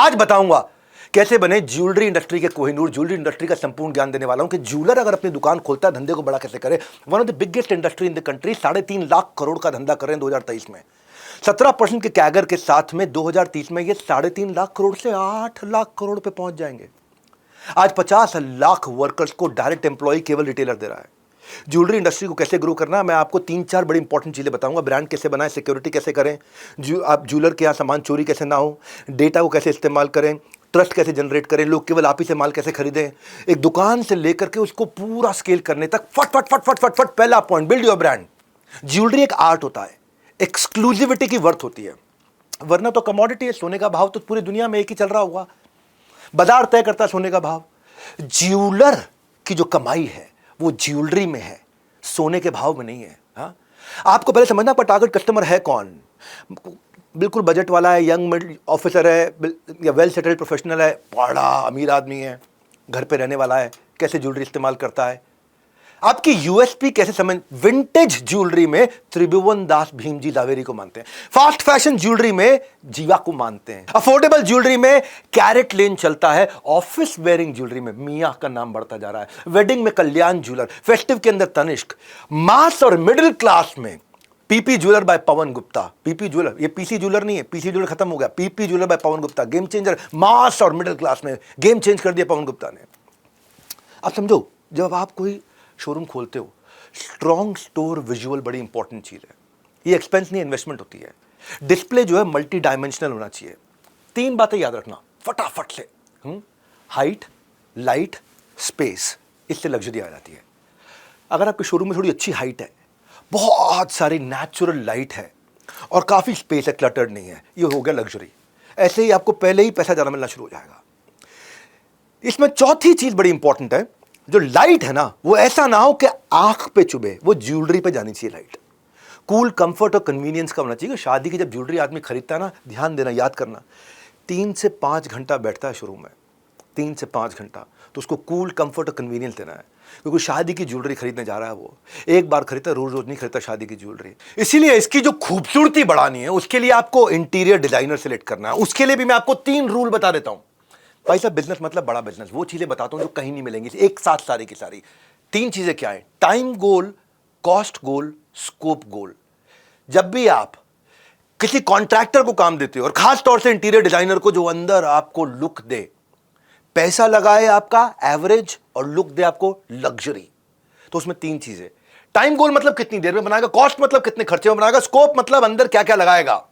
आज बताऊंगा कैसे बने ज्वेलरी इंडस्ट्री के कोहिनूर, ज्वेलरी इंडस्ट्री का संपूर्ण ज्ञान देने वाला हूं कि ज्वेलर अगर अपनी दुकान खोलता है, धंधे को बड़ा कैसे करे। One of the biggest industry in the country, 3.5 lakh crore का धंधा कर रहे हैं 2023 में। 17% के कैगर के साथ में 2030 में ये 3.5 लाख करोड़ से 8 लाख करोड़ पे पहुंच जाएंगे। आज 50 लाख वर्कर्स को डायरेक्ट एम्प्लॉय केवल रिटेलर दे रहा है। ज्वेलरी इंडस्ट्री को कैसे ग्रो करना, मैं आपको 3-4 बड़ी इंपॉर्टेंट चीजें बताऊंगा। ब्रांड कैसे बनाएं, सिक्योरिटी कैसे करें, आप ज्वेलर के यहाँ सामान चोरी कैसे ना हो, डेटा को कैसे इस्तेमाल करें, ट्रस्ट कैसे जनरेट करें, लोग केवल आप ही से माल कैसे खरीदें, एक दुकान से लेकर के उसको पूरा स्केल करने तक फट फट फट फट फट फट। पहला point, build your brand. Jewellery एक आर्ट होता है, एक्सक्लूसिविटी की वर्थ होती है, वरना तो कमोडिटी है। सोने का भाव तो पूरी दुनिया में एक ही चल रहा होगा, बाजार तय करता है सोने का भाव। ज्वेलर की जो कमाई है वो ज्वेलरी में है, सोने के भाव में नहीं है। हाँ, आपको पहले समझना पर टारगेट कस्टमर है कौन। बिल्कुल बजट वाला है, यंग मिडिल ऑफिसर है या वेल सेटल्ड प्रोफेशनल है, बड़ा अमीर आदमी है, घर पे रहने वाला है, कैसे ज्वेलरी इस्तेमाल करता है, आपकी यूएसपी कैसे समझ। विंटेज ज्वेलरी में त्रिभुवन दास भीमजी दावेरी को मानते हैं, फास्ट फैशन ज्वेलरी में जीवा को मानते हैं, अफोर्डेबल ज्वेलरी में कैरेट लेन चलता है, ऑफिस वेयरिंग ज्वेलरी में मिया का नाम बढ़ता जा रहा है, वेडिंग में कल्याण ज्वेलर, फेस्टिव के अंदर तनिष्क, मास और मिडिल क्लास में PP jeweller bye Pawan Gupta. PP jeweller, ये पीसी ज्वेलर नहीं है, पीसी ज्वेलर खत्म हो गया, PP jeweller bye Pawan Gupta, game changer. मास और मिडिल क्लास में गेम चेंज कर दिया पवन गुप्ता ने। आप समझो, जब आप कोई शोरूम खोलते हो, स्ट्रॉन्ग स्टोर विजुअल बड़ी इंपॉर्टेंट चीज है। ये एक्सपेंस नहीं, इन्वेस्टमेंट होती है। डिस्प्ले जो है मल्टी डायमेंशनल होना चाहिए। 3 बातें याद रखना फटाफट से, हाइट, लाइट, स्पेस, इससे लग्जरी आ जाती है। अगर आपके शोरूम में थोड़ी अच्छी हाइट है, बहुत सारी नेचुरल लाइट है और काफी स्पेस है, क्लटर्ड नहीं है, ये हो गया लग्जरी। ऐसे ही आपको पहले ही पैसा ज्यादा मिलना शुरू हो जाएगा। इसमें चौथी चीज बड़ी इंपॉर्टेंट है, जो लाइट है ना, वो ऐसा ना हो कि आंख पे चुभे, वो ज्वेलरी पे जानी चाहिए लाइट। कूल, कंफर्ट और कन्वीनियंस का होना चाहिए। शादी की जब ज्वेलरी आदमी खरीदता है ना, ध्यान देना, याद करना, 3 से 5 घंटा बैठता है शोरूम में, 3 से 5 घंटा, तो उसको कूल, कंफर्ट और कन्वीनियंस देना है। क्योंकि शादी की ज्वेलरी खरीदने जा रहा है, वो एक बार खरीदता, रोज रोज नहीं खरीदता शादी की ज्वेलरी। इसीलिए इसकी जो खूबसूरती बढ़ानी है, उसके लिए आपको इंटीरियर डिजाइनर सेलेक्ट करना है। उसके लिए भी मैं आपको 3 रूल बता देता हूं। भाई साहब, बिजनेस मतलब बड़ा बिजनेस, वो चीजें बताता हूं जो कहीं नहीं मिलेंगी एक साथ, सारी की सारी। 3 चीजें क्या है, टाइम गोल, कॉस्ट गोल, स्कोप गोल। जब भी आप किसी कॉन्ट्रैक्टर को काम देते हो, और खास तौर से इंटीरियर डिजाइनर को, जो अंदर आपको लुक दे, पैसा लगाए आपका एवरेज और लुक दे आपको लग्जरी, तो उसमें 3 चीजें। टाइम गोल मतलब कितनी देर में बनाएगा, कॉस्ट मतलब कितने खर्चे में बनाएगा, स्कोप मतलब अंदर क्या क्या लगाएगा।